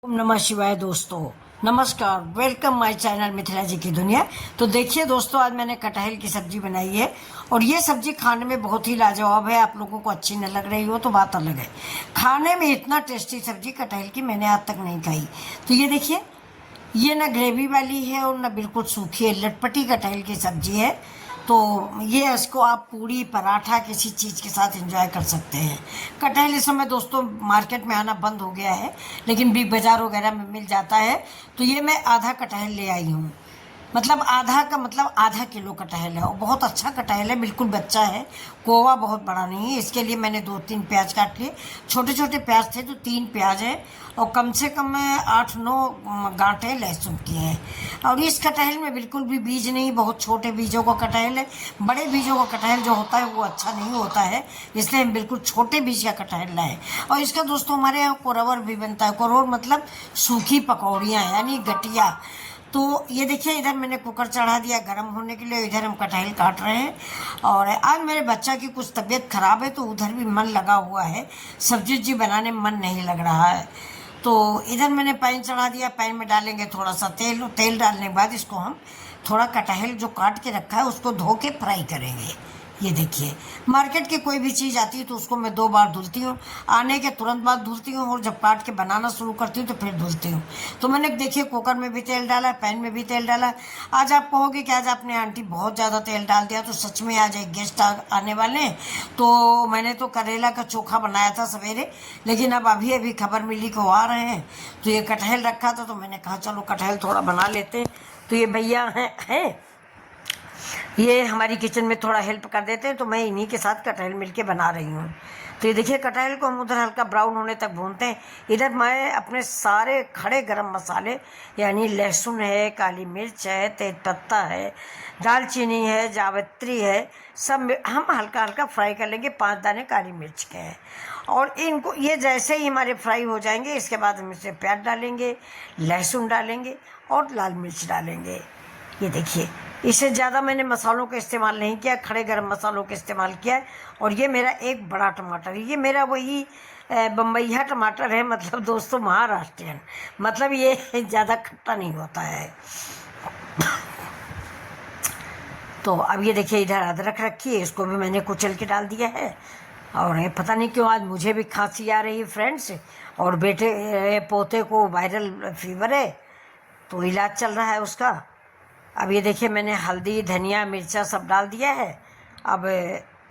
ओम नमः शिवाय दोस्तों। नमस्कार, वेलकम माय चैनल मिथिला जी की दुनिया। तो देखिए दोस्तों, आज मैंने कटहल की सब्जी बनाई है और ये सब्जी खाने में बहुत ही लाजवाब है। आप लोगों को अच्छी न लग रही हो तो बात अलग है। खाने में इतना टेस्टी सब्जी कटहल की मैंने आज तक नहीं खाई। तो ये देखिए, ये ना ग्रेवी वाली है और ना बिल्कुल सूखी है, लटपटी कटहल की सब्जी है। तो ये इसको आप पूड़ी पराठा किसी चीज़ के साथ एंजॉय कर सकते हैं। कटहल इस समय दोस्तों मार्केट में आना बंद हो गया है, लेकिन बिग बाज़ार वगैरह में मिल जाता है। तो ये मैं आधा कटहल ले आई हूँ, मतलब आधा का मतलब आधा किलो कटहल है और बहुत अच्छा कटहल है, बिल्कुल बच्चा है, कोवा बहुत बड़ा नहीं है। इसके लिए मैंने 2-3 प्याज काट लिए, छोटे छोटे प्याज थे तो 3 प्याज है और कम से कम 8-9 गांठें लहसुन की हैं। और इस कटहल में बिल्कुल भी बीज नहीं, बहुत छोटे बीजों का कटहल है। बड़े बीजों का कटहल जो होता है वो अच्छा नहीं होता है, इसलिए हम बिल्कुल छोटे बीज का कटहल लाए। और इसका दोस्तों हमारे यहाँ कोरवर भी बनता है। कोरवर मतलब सूखी पकौड़ियाँ यानी गटिया। तो ये देखिए, इधर मैंने कुकर चढ़ा दिया गर्म होने के लिए, इधर हम कटहल काट रहे हैं। और आज मेरे बच्चा की कुछ तबीयत खराब है तो उधर भी मन लगा हुआ है, सब्जी उब्जी बनाने में मन नहीं लग रहा है। तो इधर मैंने पैन चढ़ा दिया, पैन में डालेंगे थोड़ा सा तेल। तेल डालने के बाद इसको हम थोड़ा कटहल जो काट के रखा है उसको धो के फ्राई करेंगे। ये देखिए, मार्केट की कोई भी चीज़ आती है तो उसको मैं 2 बार धुलती हूँ, आने के तुरंत बाद धुलती हूँ और जब काट के बनाना शुरू करती हूँ तो फिर धुलती हूँ। तो मैंने देखिए कुकर में भी तेल डाला, पैन में भी तेल डाला। आज आप कहोगे कि आज आपने आंटी बहुत ज़्यादा तेल डाल दिया, तो सच में आज एक गेस्ट आने वाले हैं। तो मैंने तो करेला का चोखा बनाया था सवेरे, लेकिन अब अभी अभी खबर मिली कि वो आ रहे हैं। तो ये कटहल रखा था तो मैंने कहा चलो कटहल थोड़ा बना लेते हैं। तो ये भैया हैं ये हमारी किचन में थोड़ा हेल्प कर देते हैं, तो मैं इन्हीं के साथ कटहल मिलके बना रही हूँ। तो ये देखिए, कटहल को हम उधर हल्का ब्राउन होने तक भूनते हैं। इधर मैं अपने सारे खड़े गरम मसाले यानी लहसुन है, काली मिर्च है, तेज़पत्ता है, दालचीनी है, जावित्री है, सब हम हल्का हल्का फ्राई कर लेंगे। 5 दाने काली मिर्च के हैं और इनको ये जैसे ही हमारे फ्राई हो जाएंगे इसके बाद हम इसमें प्याज डालेंगे, लहसुन डालेंगे और लाल मिर्च डालेंगे। ये देखिए, इससे ज़्यादा मैंने मसालों का इस्तेमाल नहीं किया, खड़े गरम मसालों का इस्तेमाल किया है। और ये मेरा एक बड़ा टमाटर है, ये मेरा वही बम्बईया टमाटर है, मतलब दोस्तों महाराष्ट्रियन, मतलब ये ज़्यादा खट्टा नहीं होता है। तो अब ये देखिए, इधर अदरक रखी है, इसको भी मैंने कुचल के डाल दिया है। और ये पता नहीं क्यों आज मुझे भी खांसी आ रही है फ्रेंड्स, और बेटे पोते को वायरल फीवर है तो इलाज चल रहा है उसका। अब ये देखिए, मैंने हल्दी धनिया मिर्चा सब डाल दिया है। अब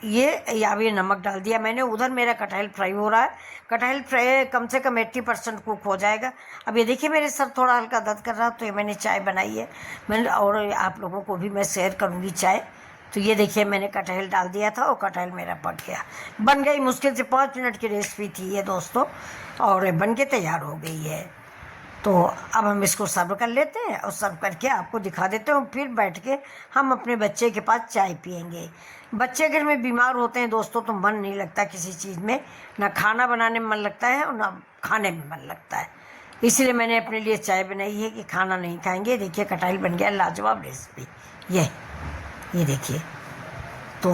ये नमक डाल दिया मैंने। उधर मेरा कटहल फ्राई हो रहा है, कटहल फ्राई कम से कम 80% कुक हो जाएगा। अब ये देखिए, मेरे सर थोड़ा हल्का दर्द कर रहा, तो ये मैंने चाय बनाई है मैंने, और आप लोगों को भी मैं शेयर करूँगी चाय। तो ये देखिए, मैंने कटहल डाल दिया था और कटहल मेरा पक गया, बन गई। मुश्किल से 5 मिनट की रेसिपी थी ये दोस्तों, और बन के तैयार हो गई है। तो अब हम इसको सर्व कर लेते हैं और सर्व करके आपको दिखा देते हैं। फिर बैठ के हम अपने बच्चे के पास चाय पियेंगे। बच्चे घर में बीमार होते हैं दोस्तों तो मन नहीं लगता किसी चीज़ में, ना खाना बनाने में मन लगता है और ना खाने में मन लगता है। इसलिए मैंने अपने लिए चाय बनाई है कि खाना नहीं खाएंगे। देखिए, कटहल बन गया, लाजवाब रेसिपी ये देखिए। तो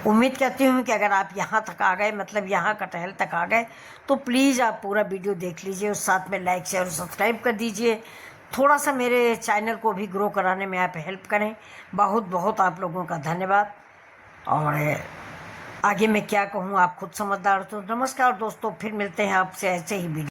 उम्मीद करती हूँ कि अगर आप यहाँ तक आ गए, मतलब यहाँ कटहल तक आ गए, तो प्लीज़ आप पूरा वीडियो देख लीजिए और साथ में लाइक शेयर और सब्सक्राइब कर दीजिए। थोड़ा सा मेरे चैनल को भी ग्रो कराने में आप हेल्प करें। बहुत बहुत आप लोगों का धन्यवाद। और आगे मैं क्या कहूँ आप खुद समझदार। तो नमस्कार दोस्तों, फिर मिलते हैं आपसे ऐसे ही वीडियो।